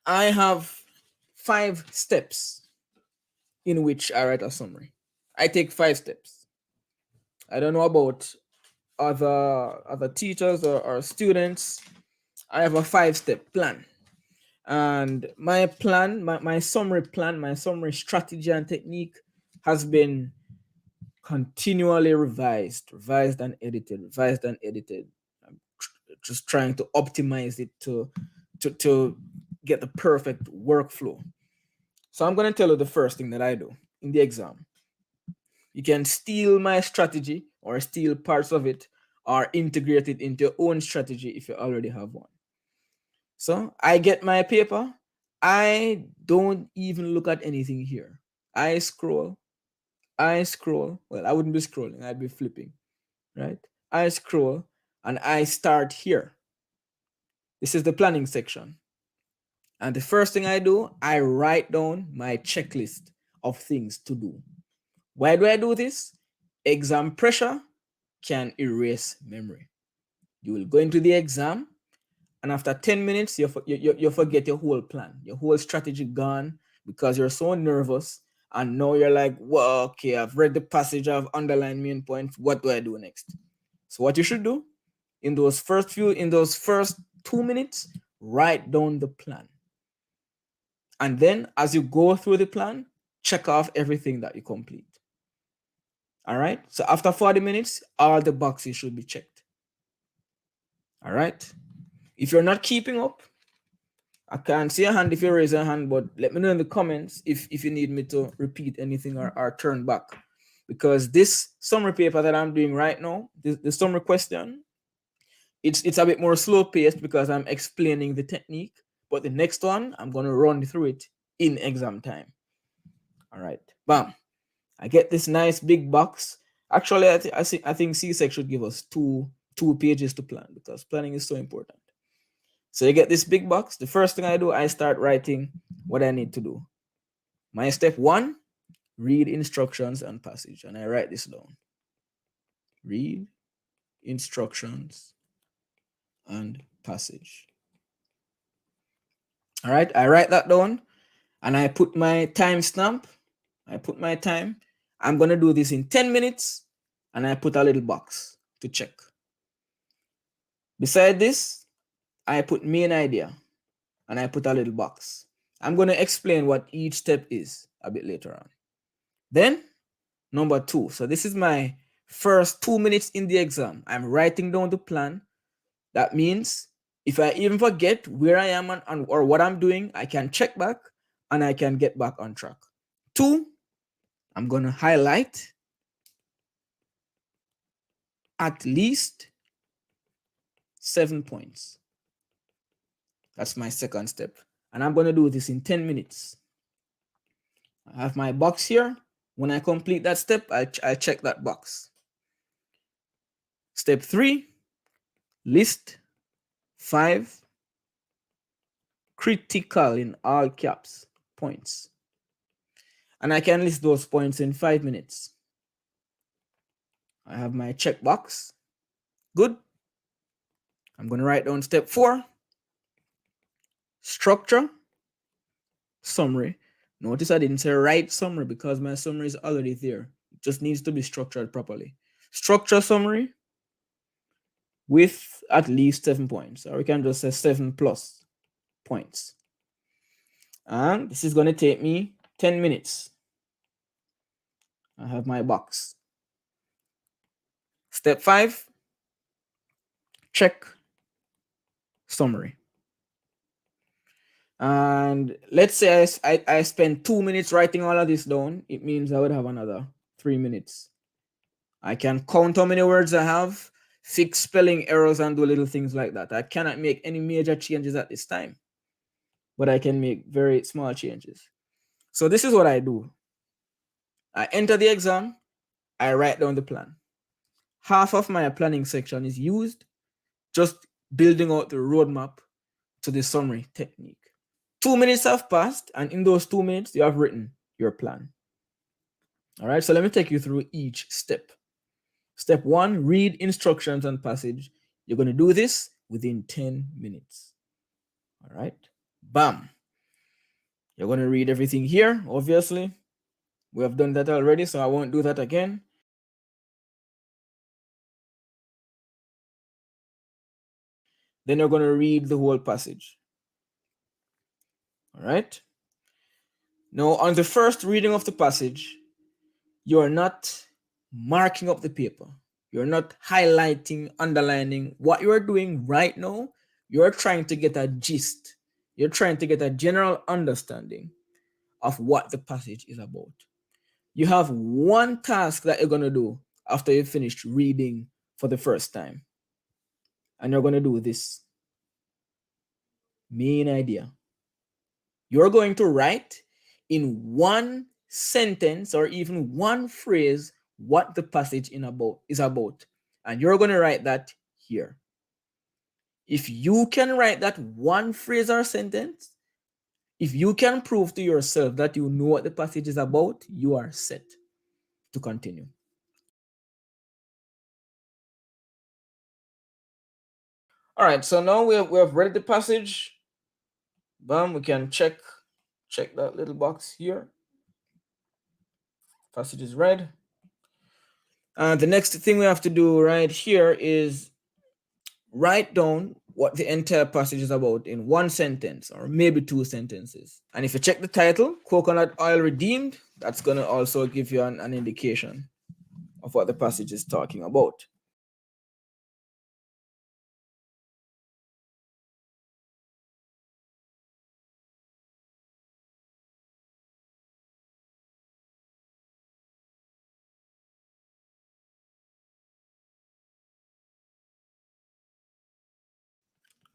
I have 5 steps in which I write a summary. I take 5 steps. I don't know about other teachers or students. I have a 5-step plan. And my plan, my summary plan, my summary strategy and technique has been continually revised and edited, revised and edited. I'm just trying to optimize it to get the perfect workflow. So I'm going to tell you the first thing that I do in the exam. You can steal my strategy or steal parts of it or integrate it into your own strategy if you already have one. So I get my paper. I don't even look at anything here. I scroll. I scroll. Well, I wouldn't be scrolling, I'd be flipping, right? I scroll and I start here. This is the planning section. And the first thing I do, I write down my checklist of things to do. Why do I do this? Exam pressure can erase memory. You will go into the exam, and after 10 minutes, you forget your whole plan, your whole strategy gone because you're so nervous. And now you're like, well, okay, I've read the passage, I've underlined main points. What do I do next? So what you should do in those first 2 minutes, write down the plan. And then as you go through the plan, check off everything that you complete. All right. So after 40 minutes, all the boxes should be checked. All right. If you're not keeping up, I can't see a hand if you raise a hand, but let me know in the comments if you need me to repeat anything or turn back. Because this summary paper that I'm doing right now, the summary question, it's a bit more slow paced because I'm explaining the technique. But the next one, I'm going to run through it in exam time. All right. Bam. I get this nice big box. Actually, I think Csec should give us two pages to plan because planning is so important. So you get this big box. The first thing I do, I start writing what I need to do. My step 1, read instructions and passage. And I write this down. Read instructions and passage. All right, I write that down and I put my time stamp. I put my time. I'm going to do this in 10 minutes and I put a little box to check. Beside this, I put main idea and I put a little box. I'm going to explain what each step is a bit later on. Then, number 2. So this is my first 2 minutes in the exam. I'm writing down the plan. That means if I even forget where I am or what I'm doing, I can check back and I can get back on track. 2, I'm going to highlight at least 7 points. That's my second step. And I'm going to do this in 10 minutes. I have my box here. When I complete that step, I check that box. Step 3, list 5 critical in all caps points. And I can list those points in 5 minutes. I have my checkbox. Good. I'm going to write down step 4, structure, summary. Notice I didn't say write summary because my summary is already there. It just needs to be structured properly. Structure summary with at least 7 points, or we can just say 7 plus points. And this is going to take me 10 minutes. I have my box. Step 5, check summary. And let's say I spend 2 minutes writing all of this down. It means I would have another 3 minutes. I can count how many words I have, fix spelling errors, and do little things like that. I cannot make any major changes at this time, but I can make very small changes. So this is what I do. I enter the exam. I write down the plan. Half of my planning section is used just building out the roadmap to the summary technique. 2 minutes have passed, and in those 2 minutes, you have written your plan. All right, so let me take you through each step. Step 1, read instructions and passage. You're going to do this within 10 minutes. All right, bam. You're going to read everything here, obviously. We have done that already, so I won't do that again. Then you're going to read the whole passage. All right. Now, on the first reading of the passage, you're not marking up the paper. You're not highlighting, underlining. What you're doing right now, you're trying to get a gist. You're trying to get a general understanding of what the passage is about. You have one task that you're going to do after you finished reading for the first time. And you're going to do this main idea. You're going to write in one sentence or even one phrase what the passage is about. And you're going to write that here. If you can write that one phrase or sentence, if you can prove to yourself that you know what the passage is about, you are set to continue. All right, so now we have read the passage. Bam, we can check that little box here. Passage is read. The next thing we have to do right here is write down what the entire passage is about in one sentence or maybe two sentences. And if you check the title, Coconut Oil Redeemed, that's going to also give you an indication of what the passage is talking about.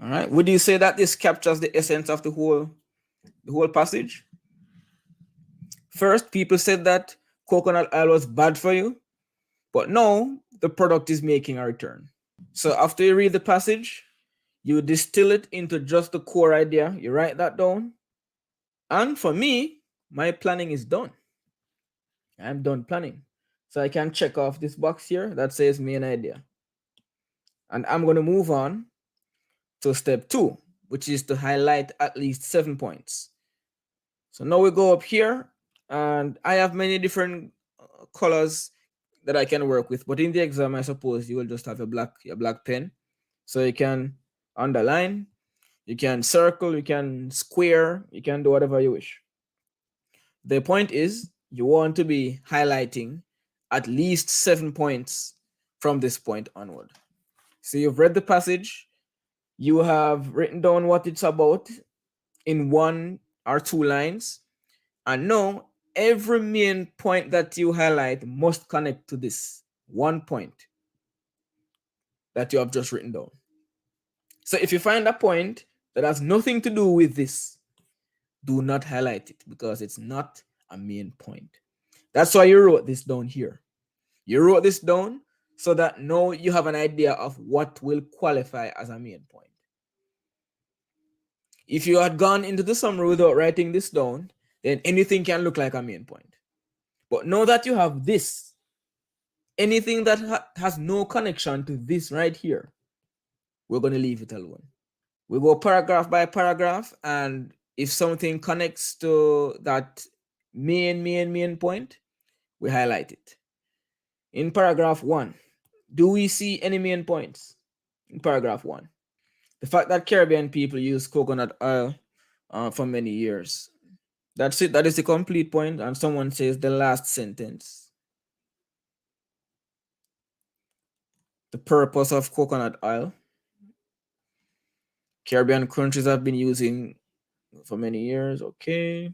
All right. Would you say that this captures the essence of the whole passage? First, people said that coconut oil was bad for you, but now the product is making a return. So after you read the passage, you distill it into just the core idea. You write that down. And for me, my planning is done. I'm done planning. So I can check off this box here that says main idea. And I'm going to move on to step 2, which is to highlight at least 7 points. So now we go up here, and I have many different colors that I can work with. But in the exam, I suppose you will just have a black pen. So you can underline, you can circle, you can square, you can do whatever you wish. The point is, you want to be highlighting at least 7 points from this point onward. So you've read the passage, you have written down what it's about in 1 or 2 lines, and now every main point that you highlight must connect to this one point that you have just written down. So if you find a point that has nothing to do with this, do not highlight it because it's not a main point. That's why you wrote this down here. You wrote this down so that now you have an idea of what will qualify as a main point. If you had gone into the summary without writing this down, then anything can look like a main point. But now that you have this, anything that has no connection to this right here, we're going to leave it alone. We go paragraph by paragraph, and if something connects to that main point, we highlight it. In paragraph 1, do we see any main points? In paragraph 1, the fact that Caribbean people use coconut oil for many years. That's it. That is the complete point. And someone says the last sentence. The purpose of coconut oil. Caribbean countries have been using for many years. Okay.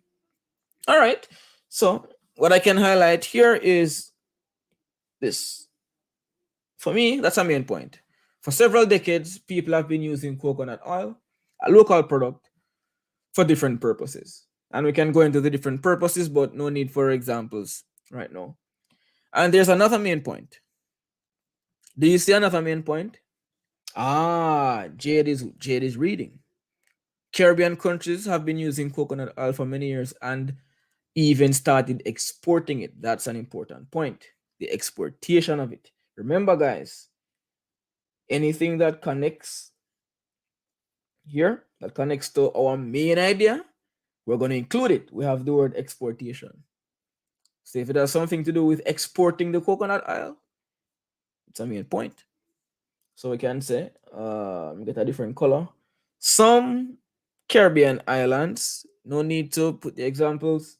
All right. So what I can highlight here is this. For me, that's a main point. For several decades, people have been using coconut oil, a local product, for different purposes. And we can go into the different purposes, but no need for examples right now. And there's another main point. Do you see another main point? Jade is reading. Caribbean countries have been using coconut oil for many years and even started exporting it. That's an important point. The exportation of it. Remember, guys, anything that connects here, that connects to our main idea, we're going to include it. We have the word exportation. So if it has something to do with exporting the coconut oil, it's a main point. So we can say, get a different color. Some Caribbean islands, no need to put the examples,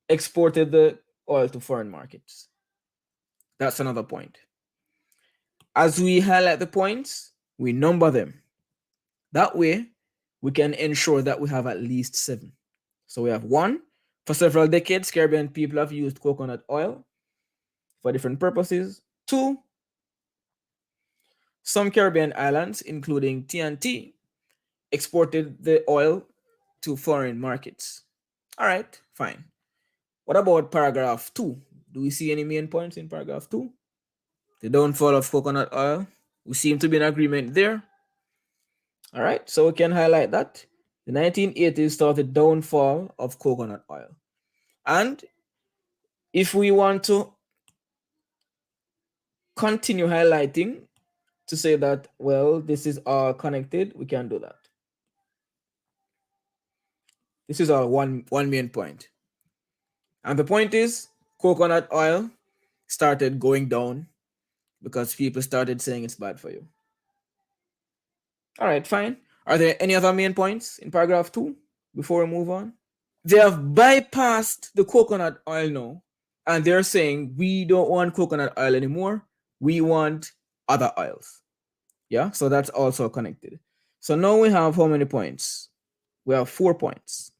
exported the oil to foreign markets. That's another point. As we highlight the points, we number them. That way, we can ensure that we have at least 7. So we have 1, for several decades, Caribbean people have used coconut oil for different purposes. 2, some Caribbean islands, including TNT, exported the oil to foreign markets. All right, fine. What about paragraph 2? Do we see any main points in paragraph 2? The downfall of coconut oil. We seem to be in agreement there. All right, so we can highlight that. The 1980s saw the downfall of coconut oil. And if we want to continue highlighting to say that, well, this is all connected, we can do that. This is our one main point. And the point is, coconut oil started going down because people started saying it's bad for you. All right, fine. Are there any other main points in paragraph 2 before we move on? They have bypassed the coconut oil now, and they're saying we don't want coconut oil anymore. We want other oils. Yeah, so that's also connected. So now we have how many points? We have 4 points.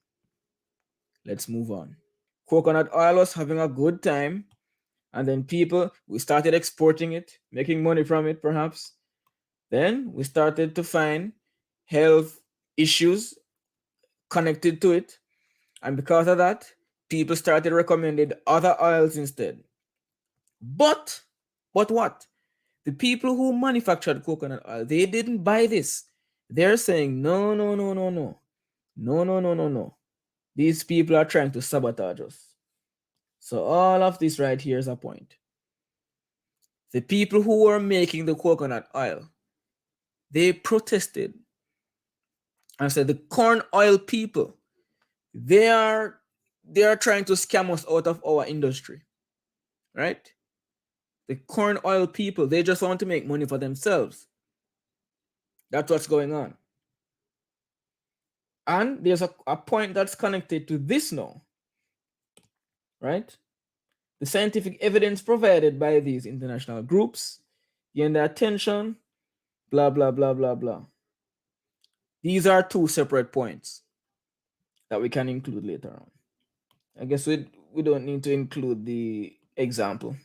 Let's move on. Coconut oil was having a good time, and then we started exporting it, making money from it perhaps. Then we started to find health issues connected to it, and because of that, people started recommending other oils instead. But what? The people who manufactured coconut oil, they didn't buy this. They're saying, no. These people are trying to sabotage us. So all of this right here is a point. The people who were making the coconut oil, they protested and said the corn oil people, they are trying to scam us out of our industry, right? The corn oil people, they just want to make money for themselves. That's what's going on. And there's a point that's connected to this now, right? The scientific evidence provided by these international groups gain the attention, blah, blah, blah, blah, blah. These are 2 separate points that we can include later on. I guess we don't need to include the example.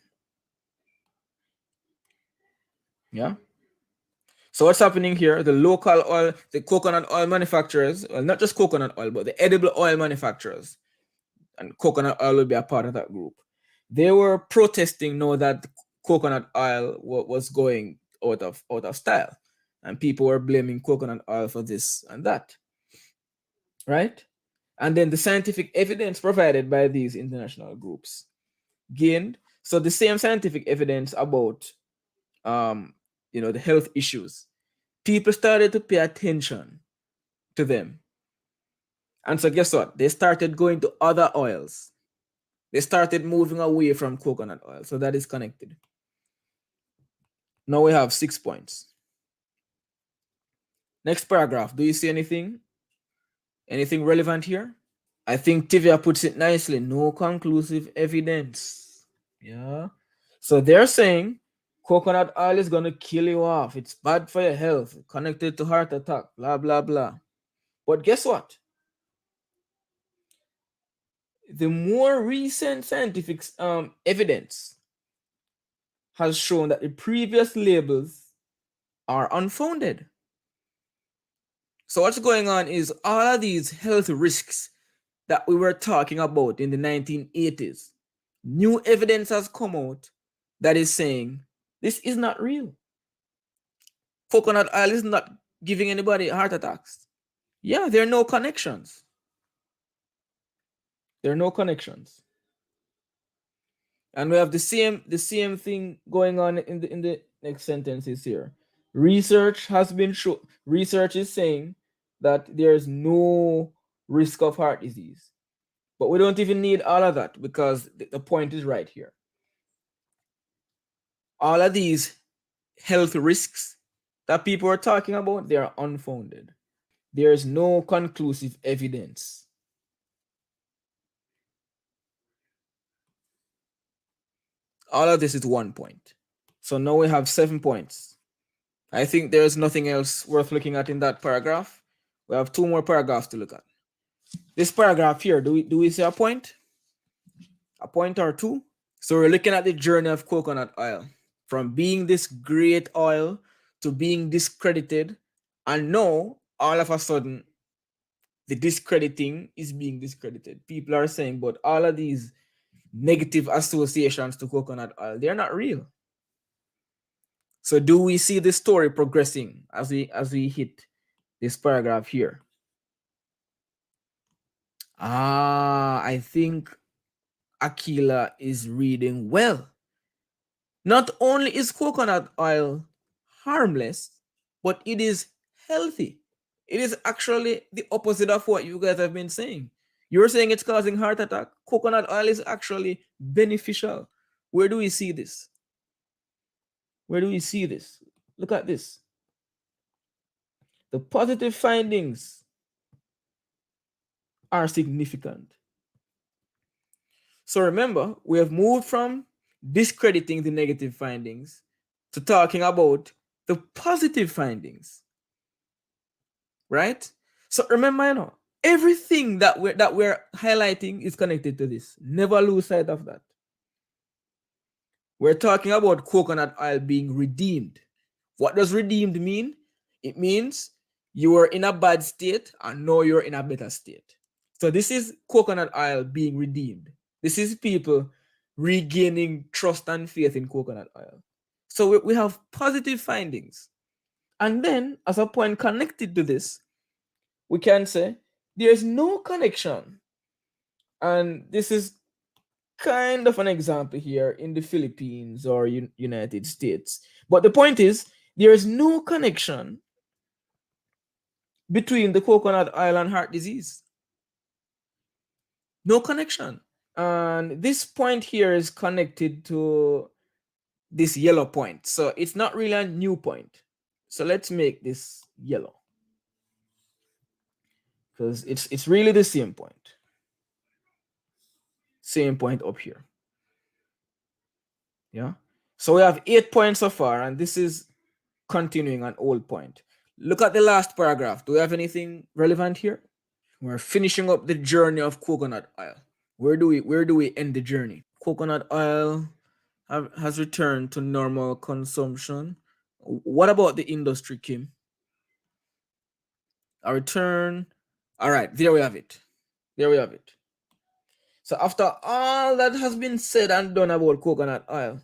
Yeah. So what's happening here? The local oil, the coconut oil manufacturers, well, not just coconut oil, but the edible oil manufacturers, and coconut oil will be a part of that group. They were protesting now that coconut oil was going out of style, and people were blaming coconut oil for this and that, right? And then the scientific evidence provided by these international groups gained. So the same scientific evidence about the health issues, people started to pay attention to them. And so guess what? They started going to other oils. They started moving away from coconut oil. So that is connected. Now we have 6 points. Next paragraph. Do you see anything? Anything relevant here? I think Tivia puts it nicely. No conclusive evidence. Yeah. So they're saying coconut oil is going to kill you off. It's bad for your health. Connected to heart attack. Blah, blah, blah. But guess what? The more recent scientific evidence has shown that the previous labels are unfounded. So what's going on is all of these health risks that we were talking about in the 1980s, new evidence has come out that is saying this is not real. Coconut oil is not giving anybody heart attacks. Yeah, there are no connections. There are no connections. And we have the same thing going on in the next sentences here. Research has been shown. Research is saying that there's no risk of heart disease. But we don't even need all of that because the point is right here. All of these health risks that people are talking about, they are unfounded. There is no conclusive evidence. All of this is 1 point. So now we have 7 points. I think there is nothing else worth looking at in that paragraph. We have 2 more paragraphs to look at. This paragraph here, do we see a point? A point or 2? So we're looking at the journey of coconut oil from being this great oil to being discredited, and now all of a sudden the discrediting is being discredited. People are saying, but all of these negative associations to coconut oil, they're not real. So do we see the story progressing as we hit this paragraph here? I think Aquila is reading well. Not only is coconut oil harmless, but it is healthy. It is actually the opposite of what you guys have been saying. You're saying it's causing heart attack. Coconut oil is actually beneficial. Where do we see this? Where do we see this? Look at this. The positive findings are significant. So remember, we have moved from discrediting the negative findings to talking about the positive findings. Right? So remember, everything that we're highlighting is connected to this. Never lose sight of that. We're talking about coconut oil being redeemed. What does redeemed mean? It means you were in a bad state and now you're in a better state. So this is coconut oil being redeemed. This is people regaining trust and faith in coconut oil. So we have positive findings. And then, as a point connected to this, we can say there's no connection. And this is kind of an example here in the Philippines or United States. But the point is, there is no connection between the coconut oil and heart disease. No connection. And this point here is connected to this yellow point. So it's not really a new point. So let's make this yellow, because it's really the same point. Same point up here. Yeah. So we have 8 points so far, and this is continuing an old point. Look at the last paragraph. Do we have anything relevant here? We're finishing up the journey of coconut oil. Where do we end the journey? Coconut oil has returned to normal consumption. What about the industry, Kim? A return. All right, there we have it. There we have it. So after all that has been said and done about coconut oil,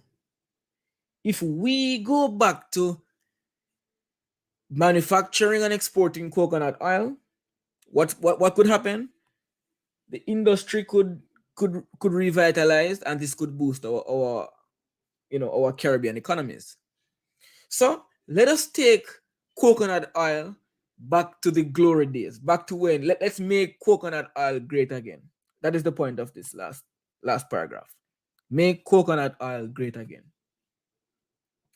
if we go back to manufacturing and exporting coconut oil, what could happen? The industry could revitalize, and this could boost our Caribbean economies. So let us take coconut oil back to the glory days, back to when let's make coconut oil great again. That is the point of this last paragraph. Make coconut oil great again.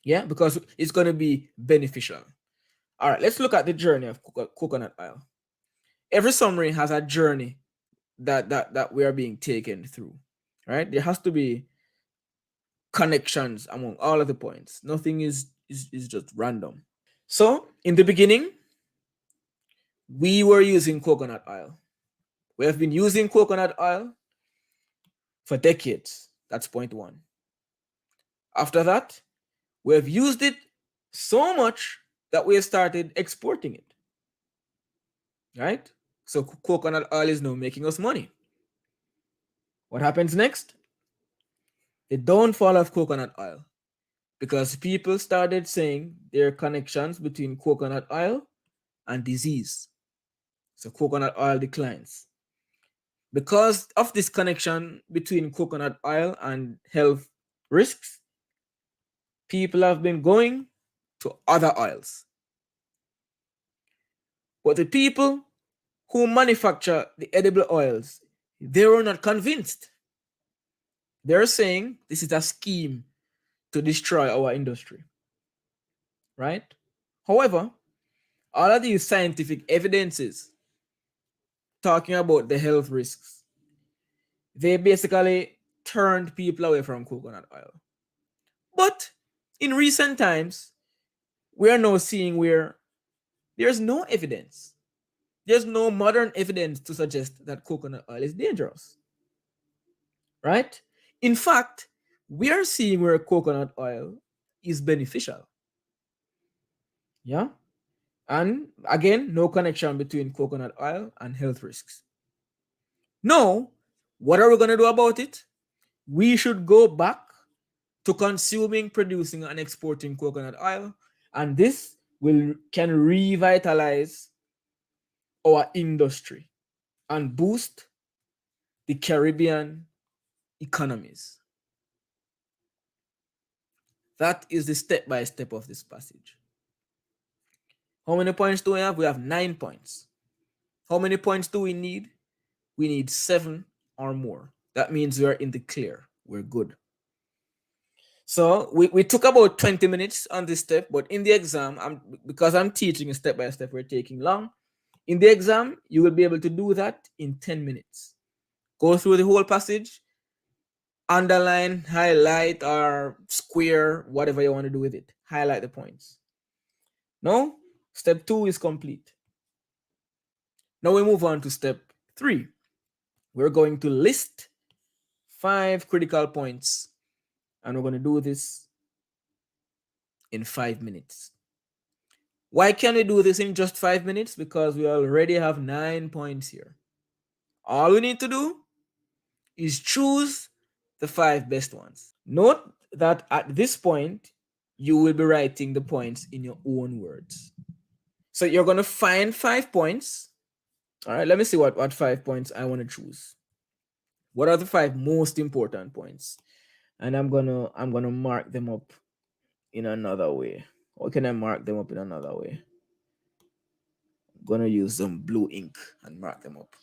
Yeah, because it's going to be beneficial. All right, let's look at the journey of coconut oil. Every summary has a journey that we are being taken through, right? There has to be connections among all of the points. Nothing is just random. So in the beginning, we were using coconut oil. We have been using coconut oil for decades. That's point 1. After that, we have used it so much that we have started exporting it. Right? So coconut oil is now making us money. What happens next? The downfall of coconut oil, because people started saying there are connections between coconut oil and disease. So coconut oil declines. Because of this connection between coconut oil and health risks, people have been going to other oils. But the people who manufacture the edible oils, they were not convinced. They're saying this is a scheme to destroy our industry, right? However, all of these scientific evidences talking about the health risks, they basically turned people away from coconut oil. But in recent times, we are now seeing where there's no evidence. There's no modern evidence to suggest that coconut oil is dangerous, right? In fact, we are seeing where coconut oil is beneficial. Yeah. And again, no connection between coconut oil and health risks. No, what are we going to do about it? We should go back to consuming, producing, and exporting coconut oil, and this will can revitalize our industry and boost the Caribbean economies. That is the step by step of this passage. How many points do we have? We have 9 points. How many points do we need? We need 7 or more. That means we are in the clear. We're good. So we took about 20 minutes on this step, but in the exam, because I'm teaching step by step, we're taking long. In the exam, you will be able to do that in 10 minutes. Go through the whole passage, underline, highlight, or square, whatever you want to do with it. Highlight the points. Now, step 2 is complete. Now we move on to step 3. We're going to list 5 critical points, and we're going to do this in 5 minutes. Why can we do this in just 5 minutes? Because we already have 9 points here. All we need to do is choose the 5 best ones. Note that at this point, you will be writing the points in your own words. So you're going to find 5 points. All right, let me see what 5 points I want to choose. What are the 5 most important points? And I'm gonna mark them up in another way. How can I mark them up in another way? I'm gonna use some blue ink and mark them up.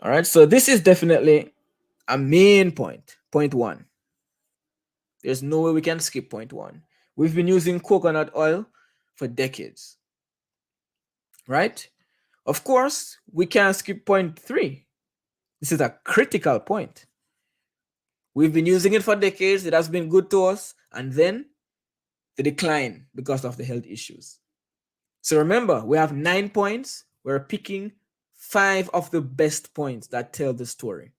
All right, so this is definitely a main point. Point 1. There's no way we can skip point 1. We've been using coconut oil for decades, right? Of course, we can't skip point 3. This is a critical point. We've been using it for decades. It has been good to us. And then the decline because of the health issues. So remember, we have 9 points. We're picking 5 of the best points that tell the story.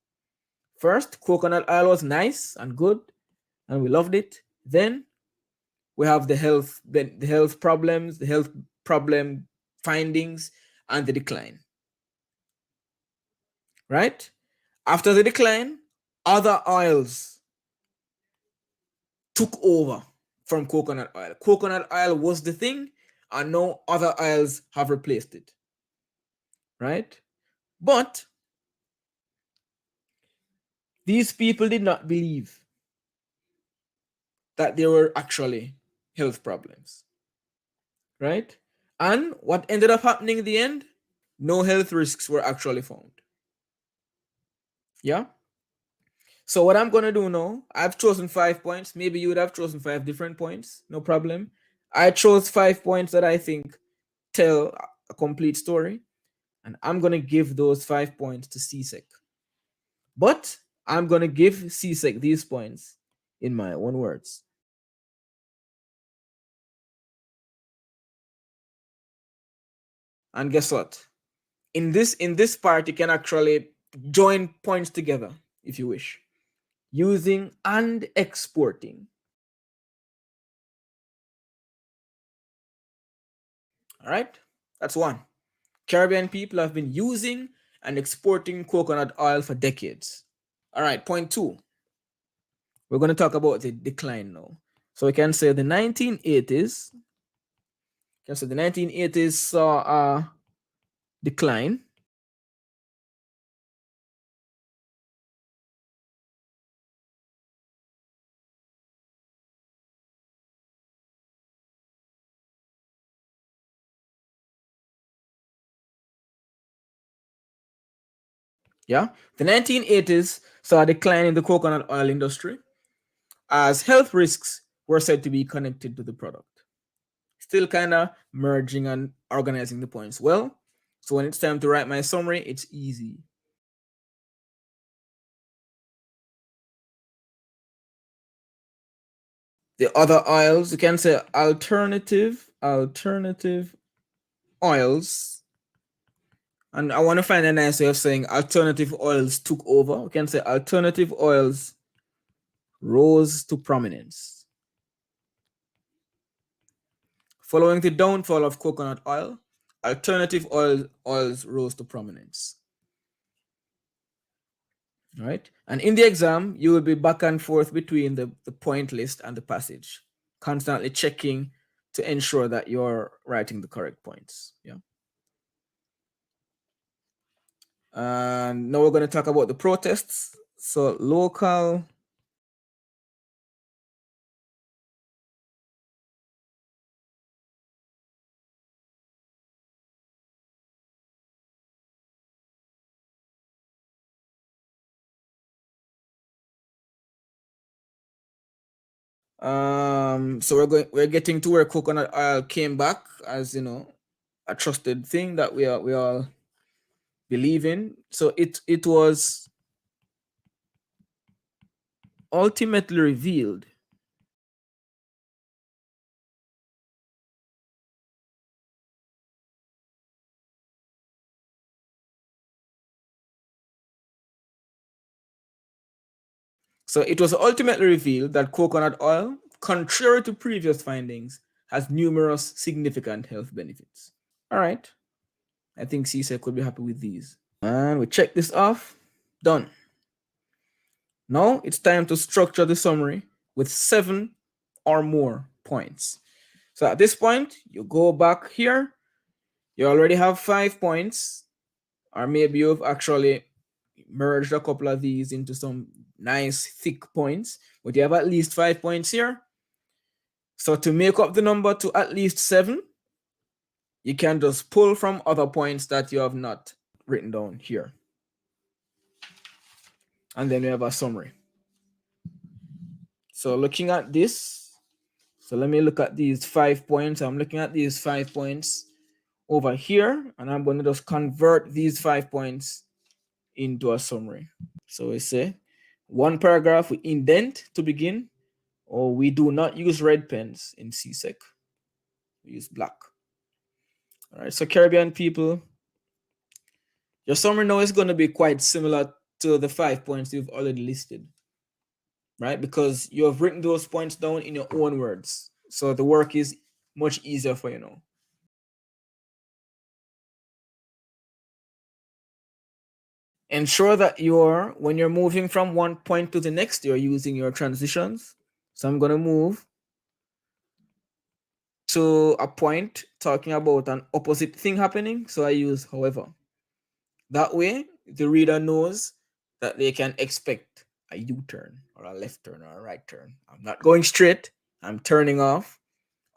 First, coconut oil was nice and good, and we loved it. Then we have the health problems, the health problem findings, and the decline. Right? After the decline, other oils took over from coconut oil. Coconut oil was the thing, and now other oils have replaced it. Right? But these people did not believe that there were actually health problems. Right? And what ended up happening in the end? No health risks were actually found. Yeah? So what I'm going to do now, I've chosen 5 points. Maybe you would have chosen 5 different points. No problem. I chose 5 points that I think tell a complete story. And I'm going to give those 5 points to Csec. But I'm going to give Csec these points in my own words. And guess what? In this part, you can actually join points together if you wish, using and exporting. All right, that's 1. Caribbean people have been using and exporting coconut oil for decades. All right, point 2. We're going to talk about the decline now. So we can say the 1980s. So the 1980s saw a decline. Yeah, the 1980s saw a decline in the coconut oil industry as health risks were said to be connected to the product. Still kind of merging and organizing the points well. So when it's time to write my summary, it's easy. The other oils, you can say alternative oils. And I want to find a nice way of saying alternative oils took over. We can say alternative oils rose to prominence. Following the downfall of coconut oil, alternative oils rose to prominence. Right? And in the exam, you will be back and forth between the point list and the passage, constantly checking to ensure that you're writing the correct points. Yeah. And now we're going to talk about the protests. So local so we're getting to where coconut oil came back as a trusted thing that we all believe in. So it was ultimately revealed that coconut oil, contrary to previous findings, has numerous significant health benefits. All right. I think CSEC could be happy with these. And we check this off. Done. Now it's time to structure the summary with 7 or more points. So at this point, you go back here. You already have 5 points, or maybe you've actually merged a couple of these into some nice thick points, but you have at least 5 points here. So to make up the number to at least 7, you can just pull from other points that you have not written down here. And then we have a summary. So looking at this, so let me look at these 5 points. I'm looking at these 5 points over here, and I'm going to just convert these 5 points into a summary. So we say 1 paragraph, we indent to begin, or we do not use red pens in Csec. We use black. All right, so Caribbean people, your summary now is going to be quite similar to the 5 points you've already listed, right? Because you have written those points down in your own words. So the work is much easier for you now. Ensure that when you're moving from one point to the next, you're using your transitions. So I'm going to move to a point talking about an opposite thing happening. So I use however. That way, the reader knows that they can expect a U-turn or a left turn or a right turn. I'm not going straight. I'm turning off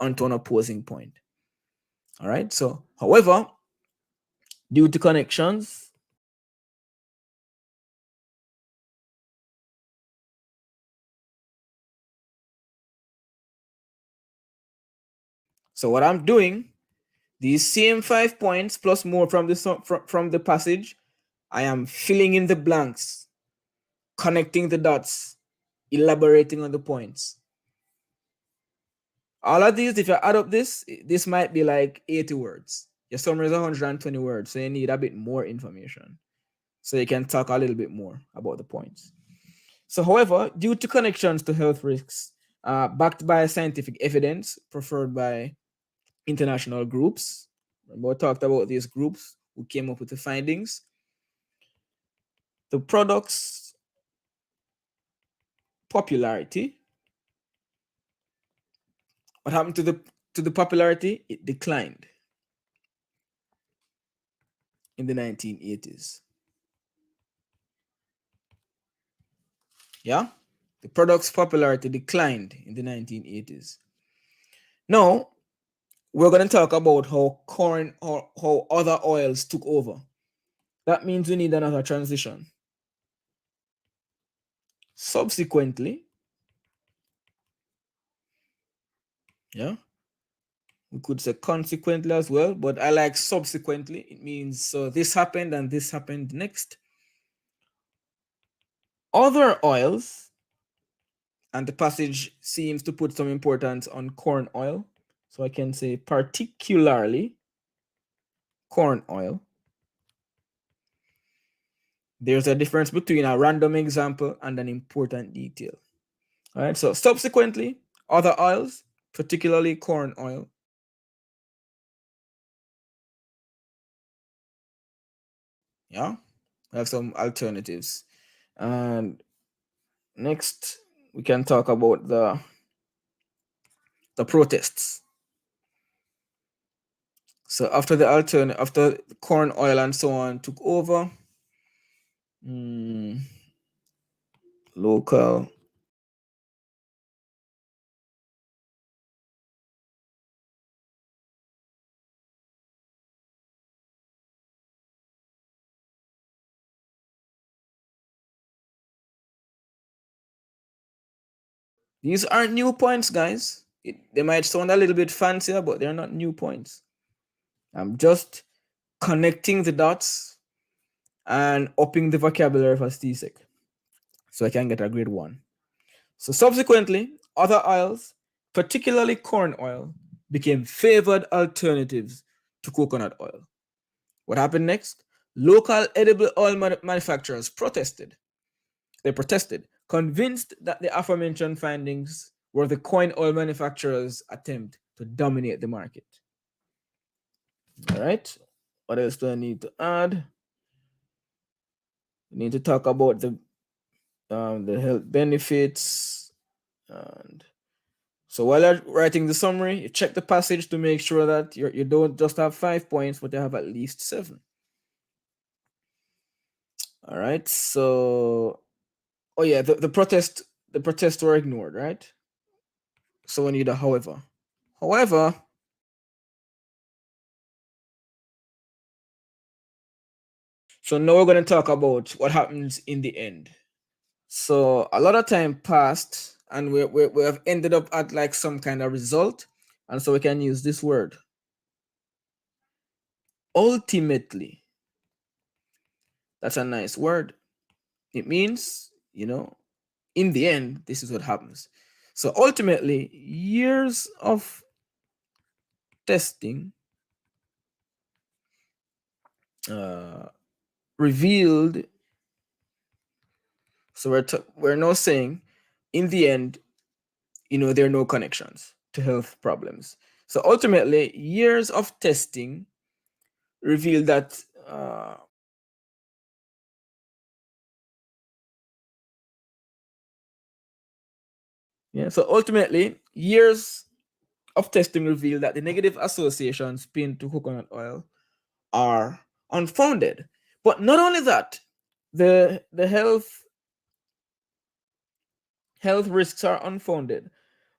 onto an opposing point. All right. So, however, due to connections, so what I'm doing, these same 5 points plus more from the passage, I am filling in the blanks, connecting the dots, elaborating on the points. All of these, if you add up this might be like 80 words. Your summary is 120 words, so you need a bit more information. So you can talk a little bit more about the points. So, however, due to connections to health risks, backed by scientific evidence preferred by international groups, remember we talked about these groups who came up with the findings, the product's popularity, what happened to the popularity? It declined in the 1980s. Yeah, the product's popularity declined in the 1980s. Now, we're going to talk about how other oils took over. That means we need another transition. Subsequently, yeah, we could say consequently as well, but I like subsequently. It means so this happened and this happened next. Other oils, and the passage seems to put some importance on corn oil. So I can say particularly corn oil. There's a difference between a random example and an important detail. All right, so subsequently, other oils, particularly corn oil. Yeah, I have some alternatives. And next, we can talk about the protests. So after after corn oil and so on took over, local these aren't new points, guys. They might sound a little bit fancier, but they're not new points. I'm just connecting the dots and upping the vocabulary for Csec, so I can get a grade 1. So subsequently, other oils, particularly corn oil, became favored alternatives to coconut oil. What happened next? Local edible oil manufacturers protested. They protested, convinced that the aforementioned findings were the corn oil manufacturers' attempt to dominate the market. All right. What else do I need to add? We need to talk about the health benefits. And so while you're writing the summary, you check the passage to make sure that you don't just have 5 points, but you have at least 7. All right. So, oh yeah, the protests were ignored, right? So we need a however. However, so now we're going to talk about what happens in the end. So a lot of time passed, and we have ended up at like some kind of result, and so we can use this word. Ultimately, that's a nice word. It means, in the end, this is what happens. So ultimately, years of testing revealed. So we're now saying, in the end, there are no connections to health problems. So ultimately, years of testing revealed that so ultimately, years of testing revealed that the negative associations pinned to coconut oil are unfounded. But not only that, the health risks are unfounded,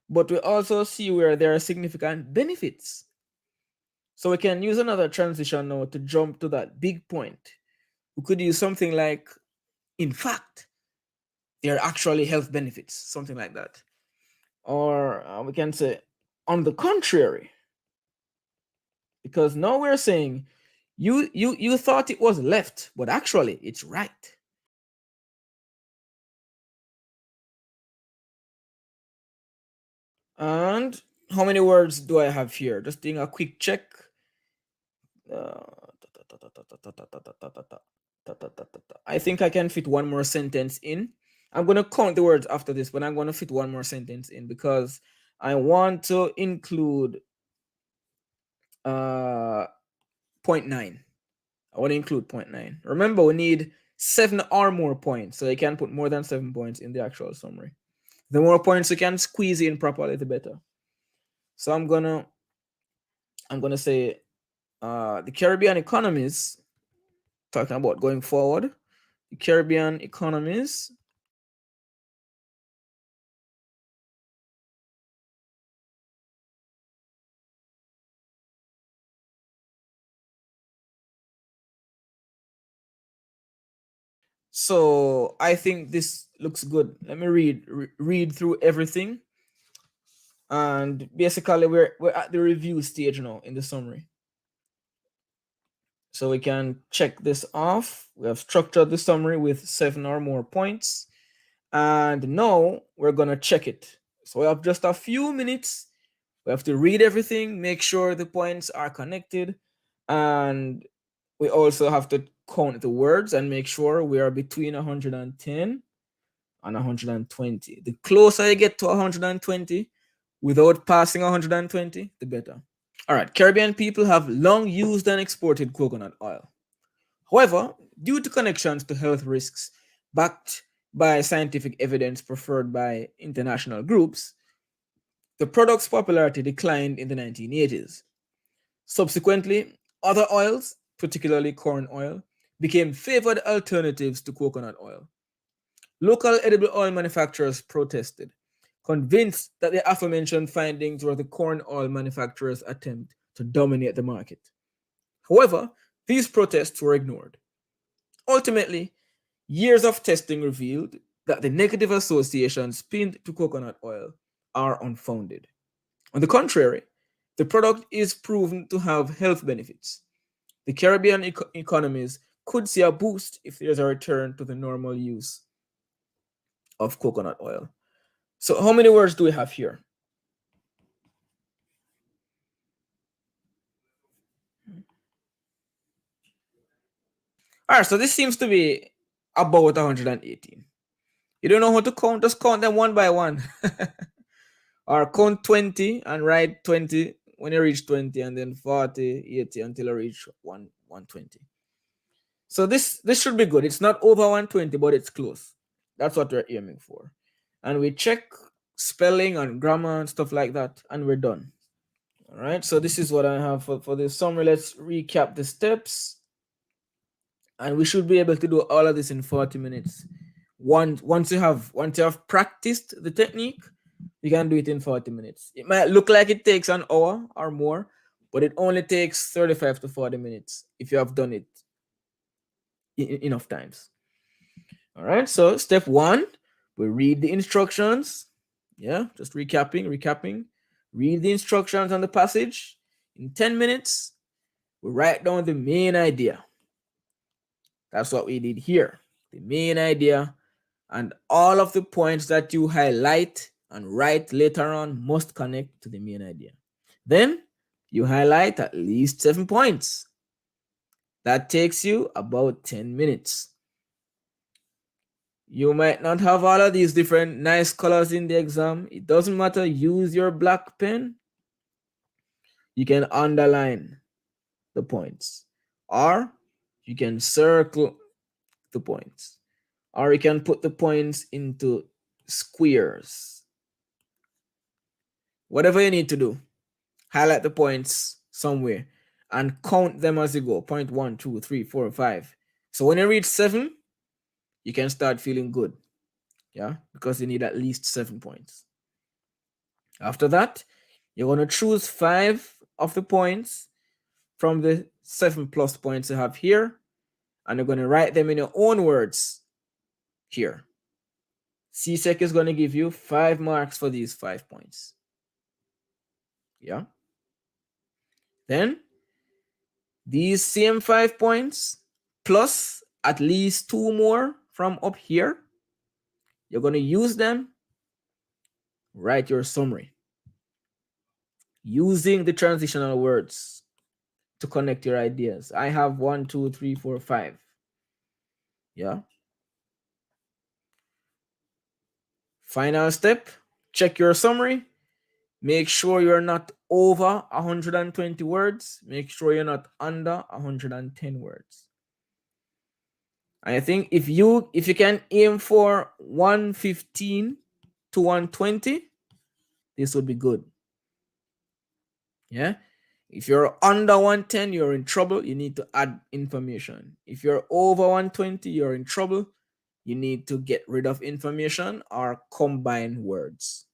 but we also see where there are significant benefits. So we can use another transition now to jump to that big point. We could use something like, in fact, there are actually health benefits, something like that. Or we can say, on the contrary, because now we're saying you thought it was left, but actually it's right. And how many words do I have here? Just doing a quick check. I think I can fit one more sentence in. I'm going to count the words after this, but I'm going to fit one more sentence in because I want to include point 9. I want to include point 9. Remember, we need 7 or more points, so you can put more than 7 points in the actual summary. The more points you can squeeze in properly, the better. So I'm gonna say the Caribbean economies, talking about going forward, the Caribbean economies So I think this looks good. Let me read through everything. And basically we're at the review stage now in the summary. So we can check this off. We have structured the summary with 7 or more points. And now we're gonna check it. So we have just a few minutes. We have to read everything, make sure the points are connected, and we also have to count the words and make sure we are between 110 and 120. The closer you get to 120 without passing 120, the better. All right, Caribbean people have long used and exported coconut oil. However, due to connections to health risks backed by scientific evidence preferred by international groups, the product's popularity declined in the 1980s. Subsequently, other oils, particularly corn oil, became favored alternatives to coconut oil. Local edible oil manufacturers protested, convinced that the aforementioned findings were the corn oil manufacturers' attempt to dominate the market. However, these protests were ignored. Ultimately, years of testing revealed that the negative associations pinned to coconut oil are unfounded. On the contrary, the product is proven to have health benefits. The Caribbean economies could see a boost if there's a return to the normal use of coconut oil. So, how many words do we have here? All right, so this seems to be about 118. You don't know how to count, just count them one by one. Or count 20 and write 20 when you reach 20, and then 40, 80 until you reach 120. So this should be good. It's not over 120, but it's close. That's what we're aiming for. And we check spelling and grammar and stuff like that, and we're done. All right, so this is what I have for this summary. Let's recap the steps. And we should be able to do all of this in 40 minutes. Once you have practiced the technique, you can do it in 40 minutes. It might look like it takes an hour or more, but it only takes 35 to 40 minutes if you have done it enough times. All right, so step 1, we read the instructions. Yeah, just recapping. Read the instructions on the passage. In 10 minutes, we write down the main idea. That's what we did here. The main idea, and all of the points that you highlight and write later on must connect to the main idea. Then you highlight at least 7 points. That takes you about 10 minutes. You might not have all of these different nice colors in the exam. It doesn't matter. Use your black pen. You can underline the points, or you can circle the points, or you can put the points into squares. Whatever you need to do, highlight the points somewhere and count them as you go. Point 1, 2, 3, 4, 5. So when you reach 7, you can start feeling good. Yeah, because you need at least 7 points. After that, you're going to choose 5 of the points from the 7 plus points you have here, and you're going to write them in your own words here. Csec is going to give you 5 marks for these 5 points. Yeah. Then these same 5 points plus at least 2 more from up here, you're going to use them, write your summary using the transitional words to connect your ideas. I have 1, 2, 3, 4, 5. Yeah. Final step, check your summary. Make sure you're not over 120 words. Make sure you're not under 110 words. I think if you can aim for 115 to 120, this would be good. Yeah. If you're under 110, you're in trouble. You need to add information. If you're over 120, you're in trouble. You need to get rid of information or combine words.